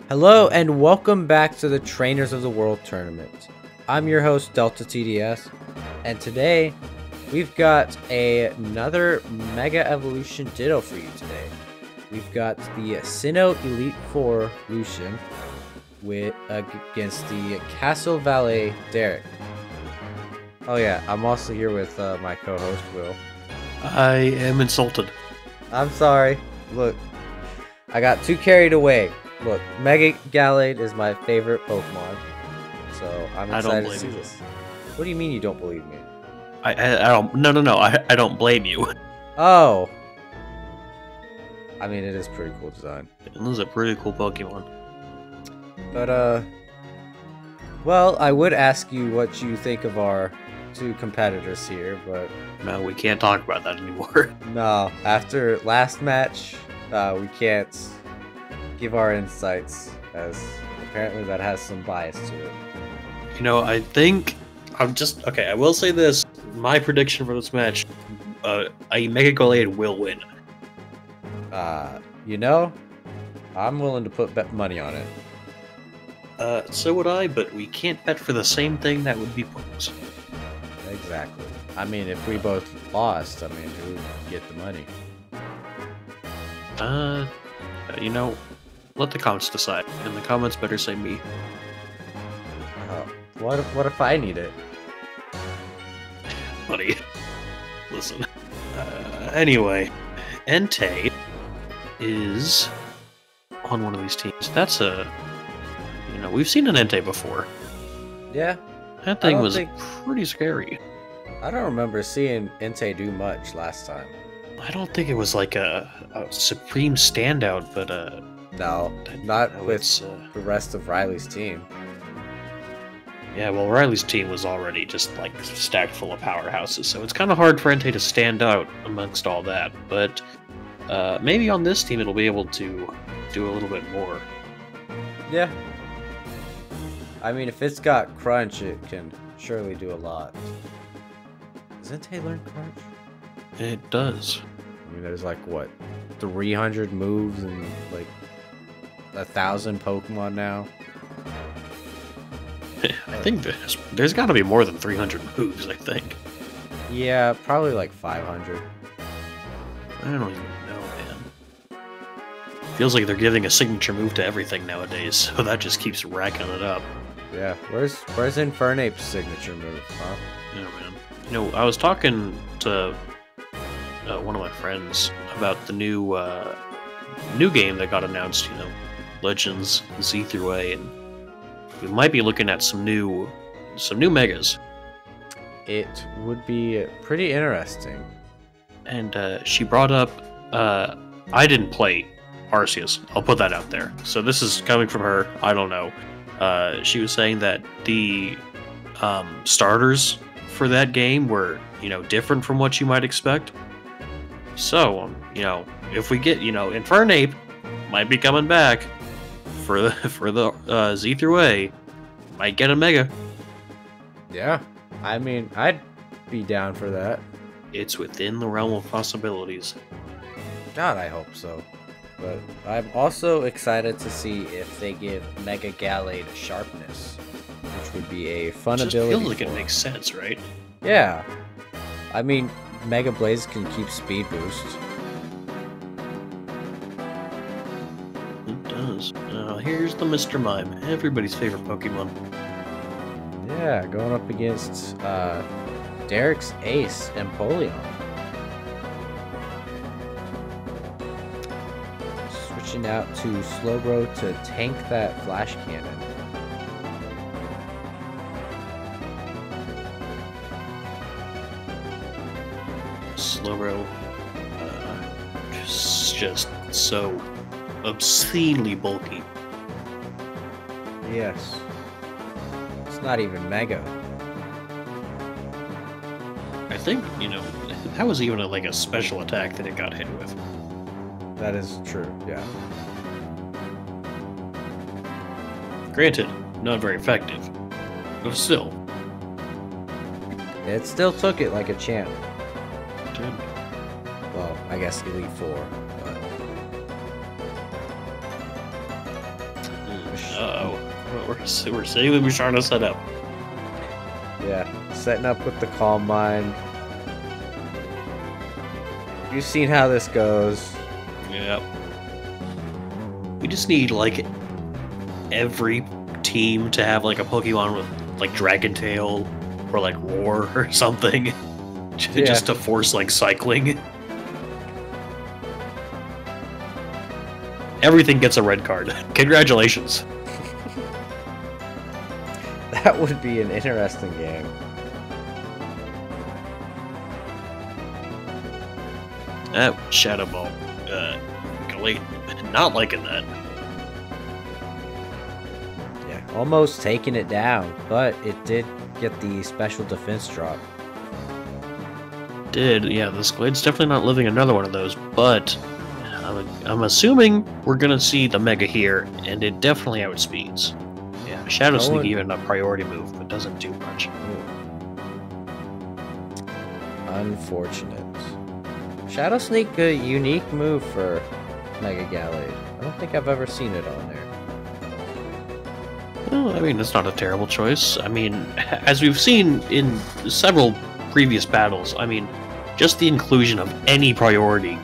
Hello and welcome back to the Trainers of the World Tournament. I'm your host DeltaTDS, and today we've got another Mega Evolution Ditto for you today. We've got the Sinnoh Elite 4 Lucian against the Castle Valet Darach. Oh yeah, I'm also here with my co-host Will. I am insulted. I'm sorry. Look, I got too carried away. Look, Mega Gallade is my favorite Pokemon, so I'm excited to see this. What do you mean you don't believe me? I don't. No. I don't blame you. Oh. I mean, it is pretty cool design. It is a pretty cool Pokemon. But, well, I would ask you what you think of our two competitors here, but... No, we can't talk about that anymore. No, after last match, we can't give our insights, as apparently that has some bias to it. You know, I think... Okay, I will say this. My prediction for this match, a Mega Gallade will win. You know, I'm willing to put money on it. So would I, but we can't bet for the same thing. That would be pointless. Exactly. I mean, if we both lost, I mean, who would get the money? You know, let the comments decide, and the comments better say me. What if I need it? Buddy, listen. Anyway, Entei is on one of these teams. That's we've seen an Entei before. Yeah. That thing was pretty scary. I don't remember seeing Entei do much last time. I don't think it was like a supreme standout, but no, not with the rest of Riley's team. Yeah, well, Riley's team was already just like stacked full of powerhouses, so it's kind of hard for Entei to stand out amongst all that. But maybe on this team it'll be able to do a little bit more. Yeah. I mean, if it's got Crunch, it can surely do a lot. Does Entei learn Crunch? It does. I mean, there's like, what, 300 moves and like 1,000 Pokemon now? I think there's got to be more than 300 moves, I think. Yeah, probably like 500. I don't even know, man. Feels like they're giving a signature move to everything nowadays, so that just keeps racking it up. Yeah, where's Infernape's signature move, huh? Yeah, man. You know, I was talking to one of my friends about the new game that got announced, you know, Legends Z through A, and we might be looking at some new megas. It would be pretty interesting. And she brought up, I didn't play Arceus. I'll put that out there. So this is coming from her. I don't know. She was saying that the starters for that game were, you know, different from what you might expect. So, you know, if we get, you know, Infernape might be coming back for the Z through A, might get a Mega. Yeah, I mean, I'd be down for that. It's within the realm of possibilities. God, I hope so. But I'm also excited to see if they give Mega Gallade Sharpness, which would be a fun ability. It feels like it makes sense, right? Yeah. I mean, Mega Blaze can keep speed boost. It does. Here's the Mr. Mime, everybody's favorite Pokemon. Yeah, going up against Darach's Ace, Empoleon. Switching out to Slowbro to tank that Flash Cannon. Slowbro, just so obscenely bulky. Yes. It's not even Mega. I think, you know, that was even like a special attack that it got hit with. That is true, yeah. Granted, not very effective, but still. It still took it like a champ. It did. Well, I guess Elite 4, but... Uh-oh. We're seeing the Musharna set up. Yeah, setting up with the Calm Mind. You've seen how this goes. Yep. We just need, like, every team to have, like, a Pokemon with, like, Dragon Tail or, like, Roar or something. Just to force, like, cycling. Everything gets a red card. Congratulations. That would be an interesting game. That Shadow Ball. Galate. Not liking that. Yeah, almost taking it down, but it did get the special defense drop. Yeah, this Glade's definitely not living another one of those, but I'm assuming we're gonna see the Mega here, and it definitely outspeeds. Yeah, Shadow Sneak even a priority move, but doesn't do much. Unfortunate. Shadow Sneak, a unique move for Mega Gallade. I don't think I've ever seen it on there. Well, I mean, it's not a terrible choice. I mean, as we've seen in several previous battles, I mean, just the inclusion of any priority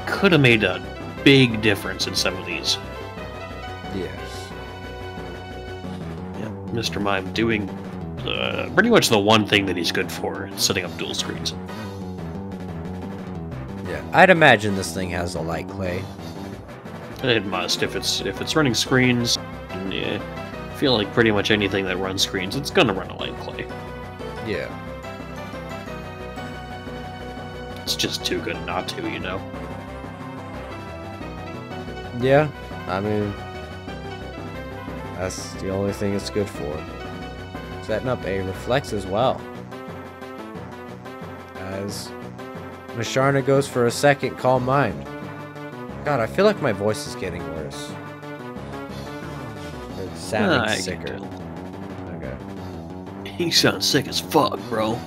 could have made a big difference in some of these. Yes. Yeah, Mr. Mime doing pretty much the one thing that he's good for, setting up dual screens. Yeah, I'd imagine this thing has a light clay. It must. If it's running screens, yeah, I feel like pretty much anything that runs screens, it's gonna run a light clay. Yeah. It's just too good not to, you know? Yeah, I mean, that's the only thing it's good for. Setting up a Reflex as well. As Musharna goes for a second Calm Mind. God, I feel like my voice is getting worse. It's sounding sicker. Okay. You sound sick as fuck, bro.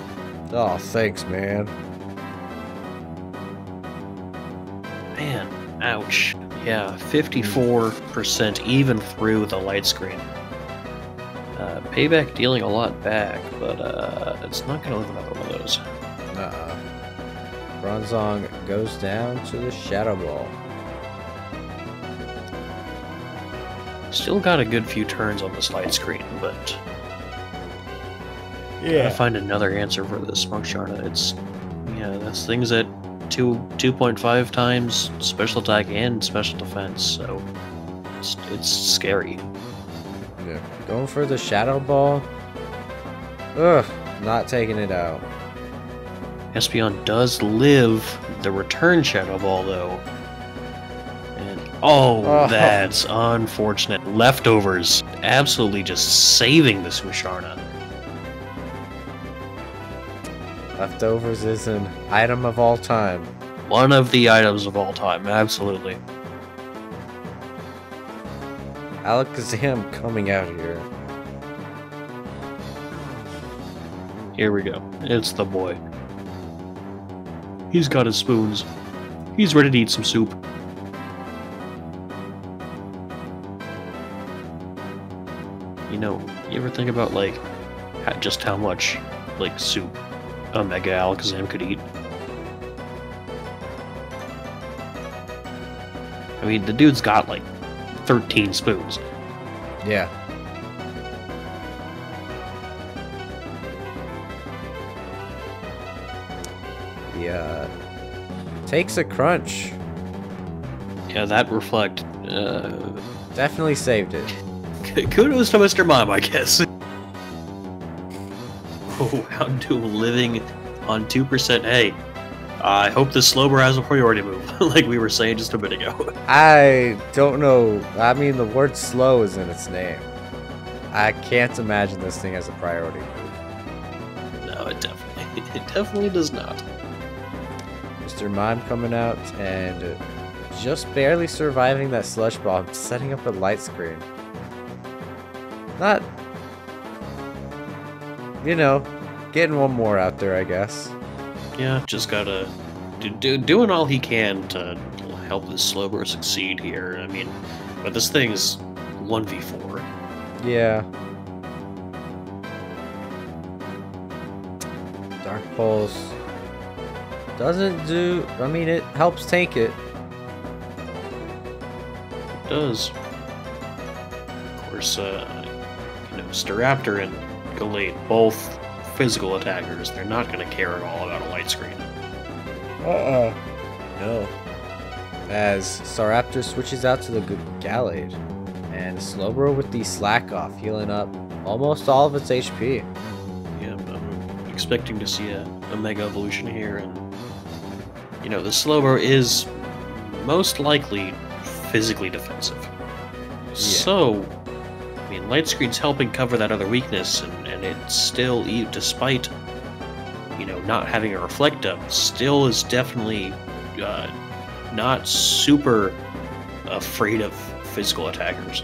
Oh, thanks, man. Man, ouch. Yeah, 54% even through the light screen. Payback dealing a lot back, but it's not going to live another one of those. Bronzong goes down to the Shadow Ball. Still got a good few turns on this light screen, but gotta find another answer for this Musharna. It's that's things at 2.5 times special attack and special defense, so it's scary. Yeah, going for the Shadow Ball. Ugh, not taking it out. Espeon does live the return Shadow Ball though. And that's unfortunate. Leftovers absolutely just saving this Musharna. Leftovers is an item of all time. One of the items of all time, absolutely. Alakazam coming out here. Here we go. It's the boy. He's got his spoons. He's ready to eat some soup. You know, you ever think about, like, just how much, like, soup a Mega Alakazam could eat? I mean, the dude's got, like, 13 spoons. Yeah. Yeah. Takes a crunch. Yeah, that Reflect. Definitely saved it. Kudos to Mr. Mime, I guess. Oh, Houndoom living on 2%. Hey, I hope this Slowbro has a priority move, like we were saying just a bit ago. I don't know. I mean, the word slow is in its name. I can't imagine this thing has a priority move. No, it definitely does not. Mr. Mime coming out and just barely surviving that slush bomb, setting up a light screen. Not, you know, getting one more out there, I guess. Yeah, just gotta doing all he can to help this Slowbro succeed here. I mean, but this thing's 1v4. Yeah. Dark Pulse doesn't do... I mean, it helps tank it. It does. Of course, Staraptor and Gallade, both physical attackers. They're not going to care at all about a light screen. No. As Staraptor switches out to the Gallade. And Slowbro with the Slack Off, healing up almost all of its HP. Yeah, I'm expecting to see a Mega Evolution here, and the Slowbro is most likely physically defensive. Yeah. So, I mean, Light Screen's helping cover that other weakness, and it still, despite not having a Reflect Up, still is definitely not super afraid of physical attackers.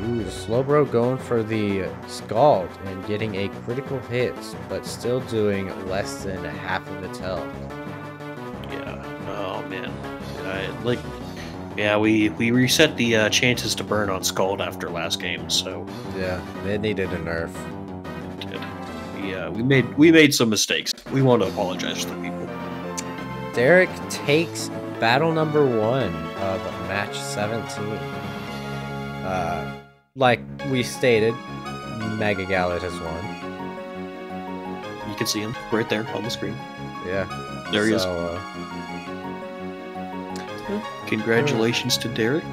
Ooh, Slowbro going for the Scald and getting a critical hit, but still doing less than half of its health. Yeah. Oh man. We reset the chances to burn on Scald after last game, so yeah, it needed a nerf. It did. Yeah, we made some mistakes. We want to apologize to the people. Derek takes battle number 1 of match 17. Like we stated, Mega Gallade has won. You can see him right there on the screen. Yeah. There he is. Congratulations to Derek,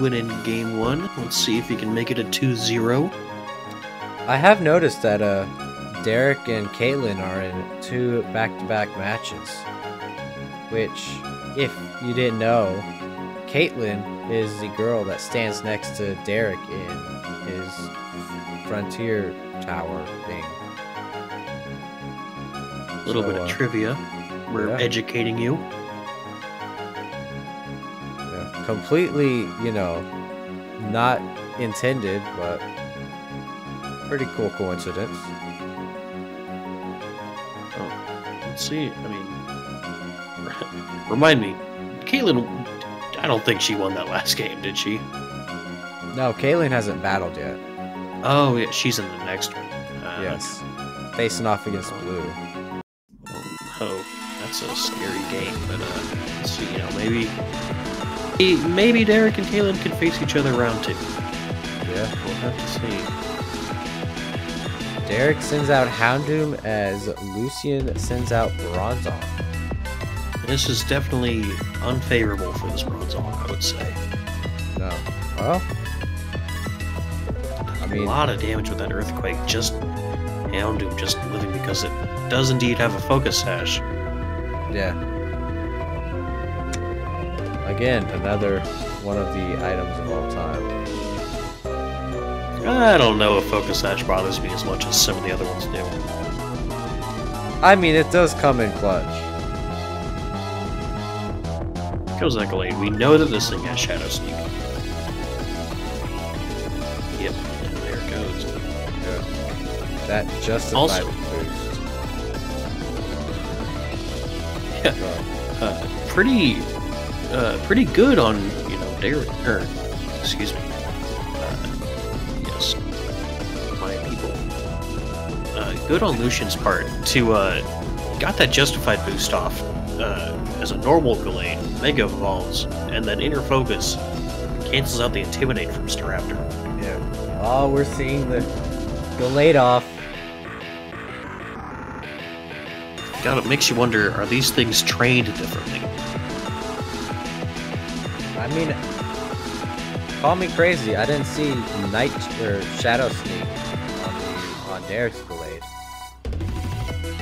winning game 1. Let's see if he can make it a 2-0. I have noticed that Derek and Caitlin are in 2 back-to-back matches. Which, if you didn't know, Caitlin is the girl that stands next to Derek in his Frontier Tower thing. A little bit of trivia. We're educating you. Yeah. Completely, not intended, but pretty cool coincidence. Oh, let's see. I mean, remind me, Caitlin, I don't think she won that last game, did she? No, Caitlin hasn't battled yet. Oh, yeah, she's in the next one. Yes. Facing off against Blue. Oh, that's a scary game, but let's see, maybe Derek and Caitlin can face each other round 2. Yeah. We'll have to see. Derek sends out Houndoom as Lucian sends out Bronzong. This is definitely unfavorable for this Bronzong, I would say. No. Well, I mean, a lot of damage with that Earthquake, just Houndoom just living because it does indeed have a Focus Sash. Yeah. Again, another one of the items of all time. I don't know if Focus Sash bothers me as much as some of the other ones do. I mean, it does come in clutch. Goes that Gallade. We know that this thing has Shadow Sneak. Yep, and there it goes. Yeah. That justified also, the boost. Yeah. Pretty good on, Derek, excuse me. Yes. My people. Good on Lucian's part to, got that justified boost off, as a normal Gallade, Mega Evolves, and then Inner Focus cancels out the Intimidate from Staraptor. Yeah. Oh, we're seeing the Gallade off. God, it makes you wonder, are these things trained differently? I mean, call me crazy. I didn't see Night or Shadow Sneak on Derek's Gallade.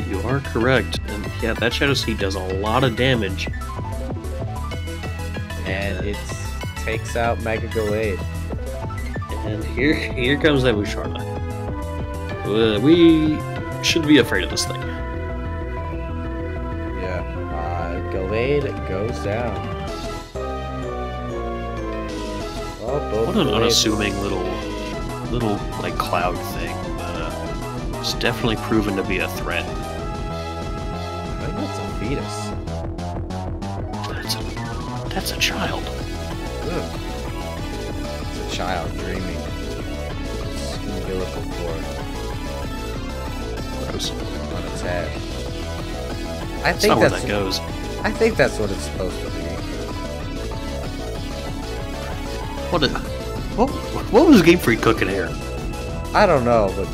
You are correct, and yeah, that Shadow Sneak does a lot of damage. And it takes out Mega Gallade. And here comes that Musharna. We shouldn't be afraid of this thing. Yeah, Gallade goes down. Well, what an unassuming little like cloud thing, but it's definitely proven to be a threat. I think that's a fetus. That's a child. Ugh. It's a child dreaming. umbilical cord Gross. on its head. I That's think not where that's that goes. I think that's what it's supposed to be. What was Game Freak cooking here? I don't know, but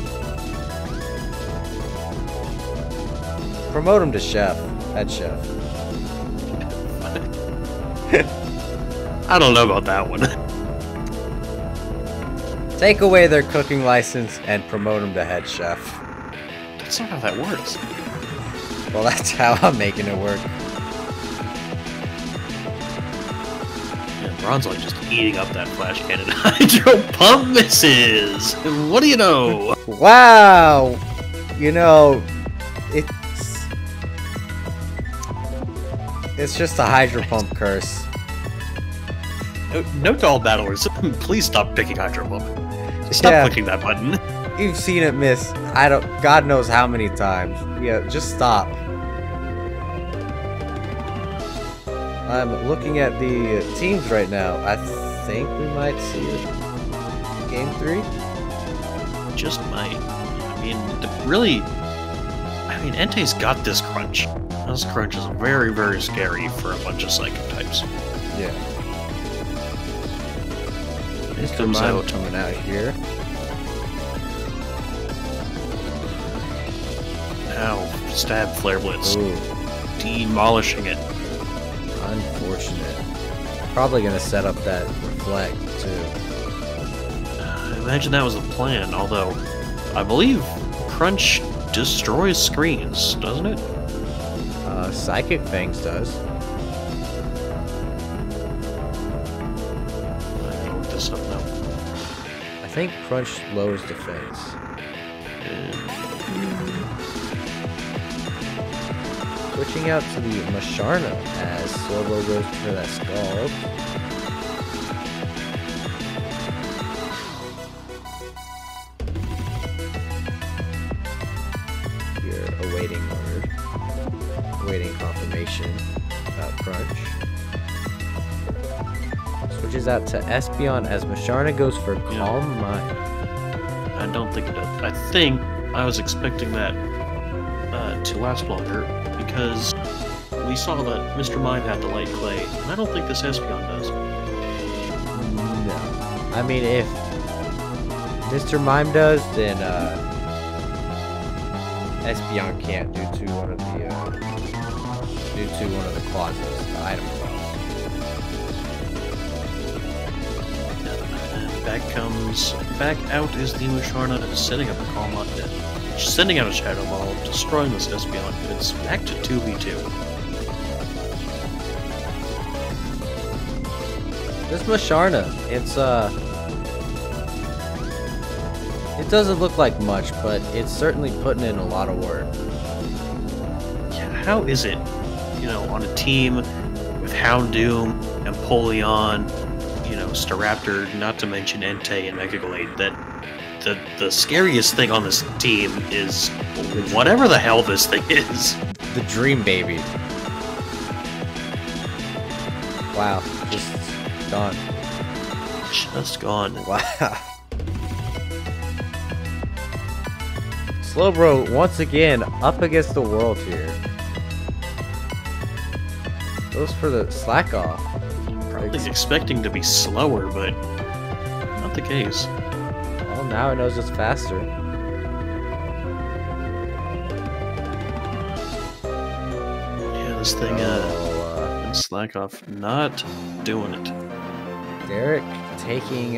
promote him to chef, head chef. I don't know about that one. Take away their cooking license and promote him to head chef. That's not how that works. Well, that's how I'm making it work. Yeah, Ron's like just eating up that flash cannon. Hydro pump misses! What do you know? Wow! You know, it's just a hydro pump curse. Note to all battlers, please stop picking hydro pump. Stop clicking that button. You've seen it miss, God knows how many times. Yeah, just stop. I'm looking at the teams right now. I think we might see Game 3. Just might. I mean, Entei's got this crunch. This crunch is very, very scary for a bunch of psychic types. Yeah. It comes out. Coming out here. Ow. Stab Flare Blitz. Ooh, Demolishing it. unfortunate. Probably gonna set up that reflect too. I imagine that was the plan, although I believe Crunch destroys screens, doesn't it? Psychic Fangs does. I gotta look this up now. I think Crunch lowers defense. Switching out to the Masharna as Slobo goes for that Scald. You're awaiting word. Awaiting confirmation about Crunch. Switches out to Espeon as Masharna goes for Calm Mind. I don't think it does. I think I was expecting that to last longer because we saw that Mr. Mime had the Light Clay, and I don't think this Espeon does. No. I mean, if Mr. Mime does, then Espeon can't due to one of the clauses, the item clause. And back out is the Musharna, setting up a Calm Mind, sending out a Shadow Ball, destroying this Espeon. It's back to 2v2. This Masharna, it doesn't look like much, but it's certainly putting in a lot of work. Yeah, how is it, on a team with Houndoom, Empoleon, Staraptor, not to mention Entei and Mega Gallade, that the scariest thing on this team is whatever the hell this thing is. The Dream Baby. Wow, just gone. Just gone. Wow. Slowbro once again up against the world here. Goes for the slack off. Probably expecting to be slower, but not the case. Well, now it knows it's faster. Yeah, this thing, slack off, not doing it. Derek taking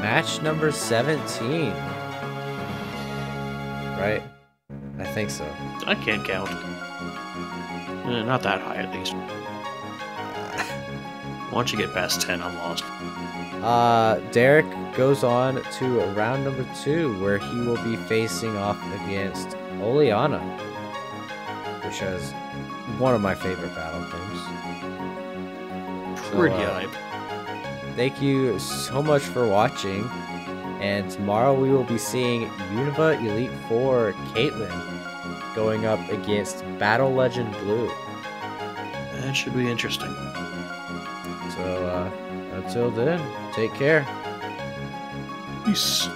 match number 17. Right? I think so. I can't count. Not that high, at least. Once you get past 10, I'm lost. Derek goes on to round number 2, where he will be facing off against Oleana, which is one of my favorite battle games. Pretty hype. Thank you so much for watching, and tomorrow we will be seeing Unova Elite 4 Caitlyn going up against Battle Legend Blue. That should be interesting. So, until then, take care. Peace.